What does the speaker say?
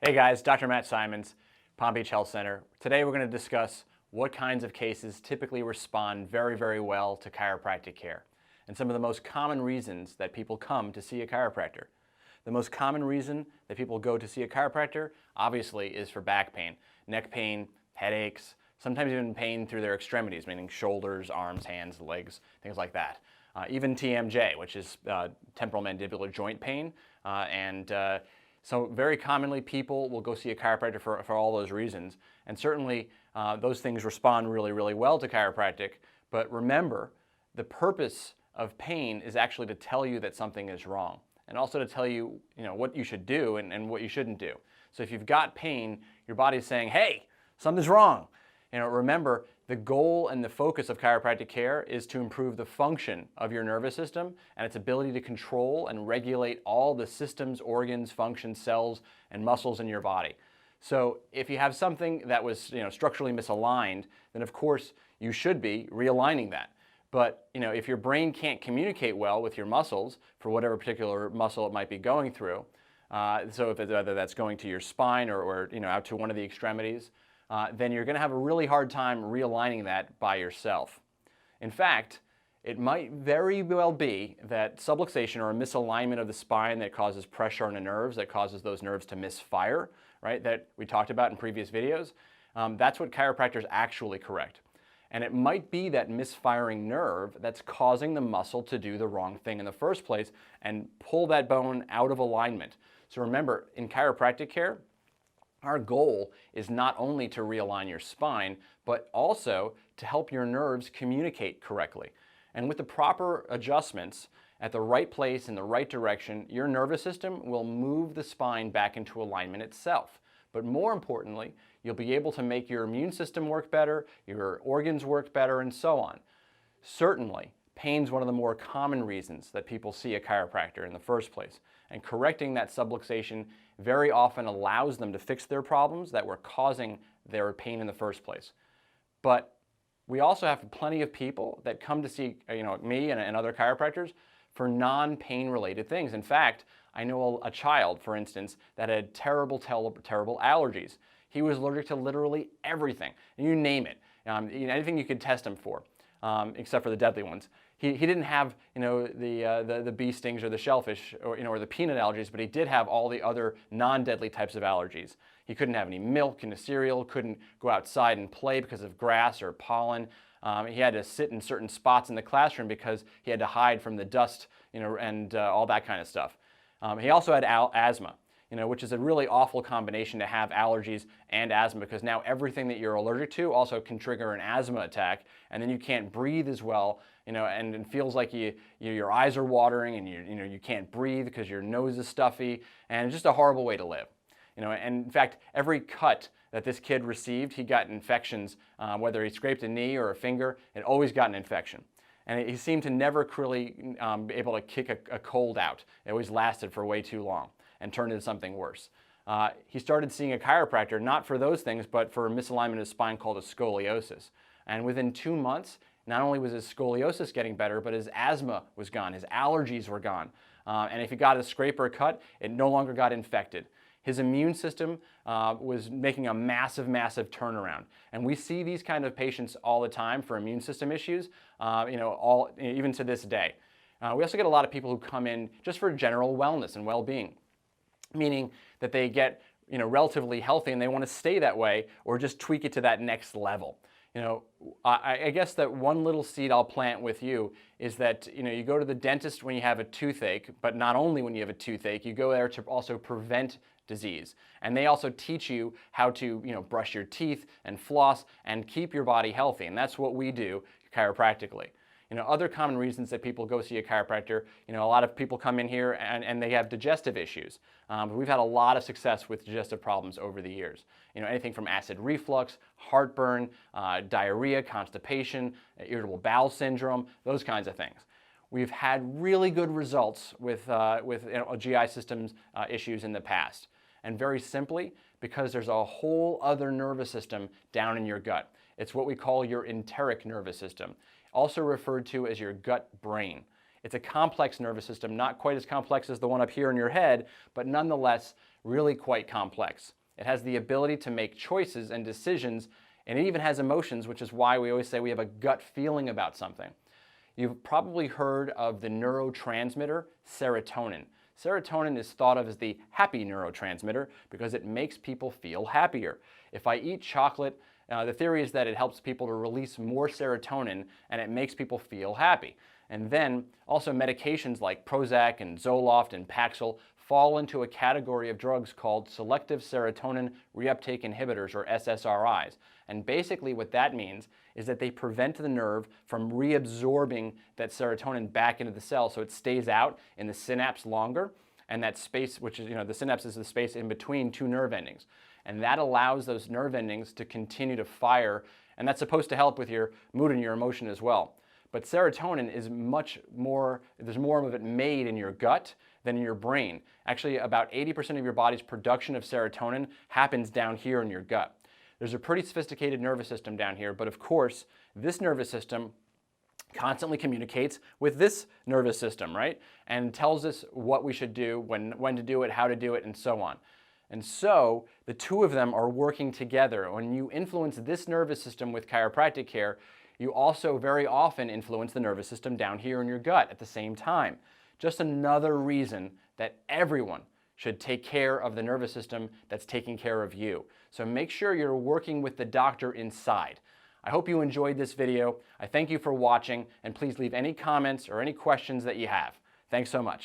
Hey guys, Dr. Matt Symons, Palm Beach Health Center. Today we're going to discuss what kinds of cases typically respond very, very well to chiropractic care and some of the most common reasons that people come to see a chiropractor. The most common reason that people go to see a chiropractor obviously is for back pain, neck pain, headaches, sometimes even pain through their extremities, meaning shoulders, arms, hands, legs, things like that. Even TMJ, which is temporal mandibular joint pain, so very commonly people will go see a chiropractor for all those reasons. And certainly those things respond really, really well to chiropractic. But remember, the purpose of pain is actually to tell you that something is wrong and also to tell you, what you should do and what you shouldn't do. So if you've got pain, your body's saying, hey, something's wrong. Remember, the goal and the focus of chiropractic care is to improve the function of your nervous system and its ability to control and regulate all the systems, organs, functions, cells, and muscles in your body. So if you have something that was structurally misaligned, then of course you should be realigning that. But if your brain can't communicate well with your muscles for whatever particular muscle it might be going through, so whether that's going to your spine or out to one of the extremities, then you're going to have a really hard time realigning that by yourself. In fact, it might very well be that subluxation or a misalignment of the spine that causes pressure on the nerves, that causes those nerves to misfire, right, that we talked about in previous videos, that's what chiropractors actually correct. And it might be that misfiring nerve that's causing the muscle to do the wrong thing in the first place and pull that bone out of alignment. So remember, in chiropractic care, our goal is not only to realign your spine, but also to help your nerves communicate correctly. And with the proper adjustments at the right place in the right direction, your nervous system will move the spine back into alignment itself. But more importantly, you'll be able to make your immune system work better, your organs work better, and so on. Certainly, pain's one of the more common reasons that people see a chiropractor in the first place. And correcting that subluxation very often allows them to fix their problems that were causing their pain in the first place. But we also have plenty of people that come to see me and other chiropractors for non-pain related things. In fact, I know a child, for instance, that had terrible allergies. He was allergic to literally everything, you name it, anything you could test him for, except for the deadly ones. He didn't have the bee stings or the shellfish or the peanut allergies, but he did have all the other non-deadly types of allergies. He couldn't have any milk in the cereal, couldn't go outside and play because of grass or pollen. He had to sit in certain spots in the classroom because he had to hide from the dust, and all that kind of stuff. He also had asthma, which is a really awful combination to have allergies and asthma, because now everything that you're allergic to also can trigger an asthma attack, and then you can't breathe as well, and it feels like your eyes are watering and you can't breathe because your nose is stuffy, and it's just a horrible way to live. And in fact, every cut that this kid received, he got infections, whether he scraped a knee or a finger, it always got an infection. And he seemed to never really be able to kick a cold out. It always lasted for way too long and turned into something worse. He started seeing a chiropractor, not for those things, but for a misalignment of his spine called a scoliosis. And within 2 months, not only was his scoliosis getting better, but his asthma was gone, his allergies were gone. And if he got a scrape or a cut, it no longer got infected. His immune system was making a massive, massive turnaround. And we see these kind of patients all the time for immune system issues, even to this day. We also get a lot of people who come in just for general wellness and well-being, meaning that they get relatively healthy and they want to stay that way or just tweak it to that next level. I guess that one little seed I'll plant with you is that you go to the dentist when you have a toothache, but not only when you have a toothache, you go there to also prevent disease. And they also teach you how to brush your teeth and floss and keep your body healthy. And that's what we do chiropractically. Other common reasons that people go see a chiropractor, a lot of people come in here and they have digestive issues. We've had a lot of success with digestive problems over the years. Anything from acid reflux, heartburn, diarrhea, constipation, irritable bowel syndrome, those kinds of things. We've had really good results with GI systems issues in the past. And very simply, because there's a whole other nervous system down in your gut. It's what we call your enteric nervous system, also referred to as your gut brain. It's a complex nervous system, not quite as complex as the one up here in your head, but nonetheless really quite complex. It has the ability to make choices and decisions, and it even has emotions, which is why we always say we have a gut feeling about something. You've probably heard of the neurotransmitter serotonin. Serotonin is thought of as the happy neurotransmitter because it makes people feel happier. If I eat chocolate, the theory is that it helps people to release more serotonin and it makes people feel happy. And then also medications like Prozac and Zoloft and Paxil fall into a category of drugs called selective serotonin reuptake inhibitors, or SSRIs. And basically what that means is that they prevent the nerve from reabsorbing that serotonin back into the cell so it stays out in the synapse longer, and that space, which is, the synapse is the space in between two nerve endings. And that allows those nerve endings to continue to fire, and that's supposed to help with your mood and your emotion as well. But serotonin is much more, there's more of it made in your gut than in your brain. Actually, about 80% of your body's production of serotonin happens down here in your gut. There's a pretty sophisticated nervous system down here, but of course, this nervous system constantly communicates with this nervous system, right? And tells us what we should do, when to do it, how to do it, and so on. And so the two of them are working together. When you influence this nervous system with chiropractic care, you also very often influence the nervous system down here in your gut at the same time. Just another reason that everyone should take care of the nervous system that's taking care of you. So make sure you're working with the doctor inside. I hope you enjoyed this video. I thank you for watching, and please leave any comments or any questions that you have. Thanks so much.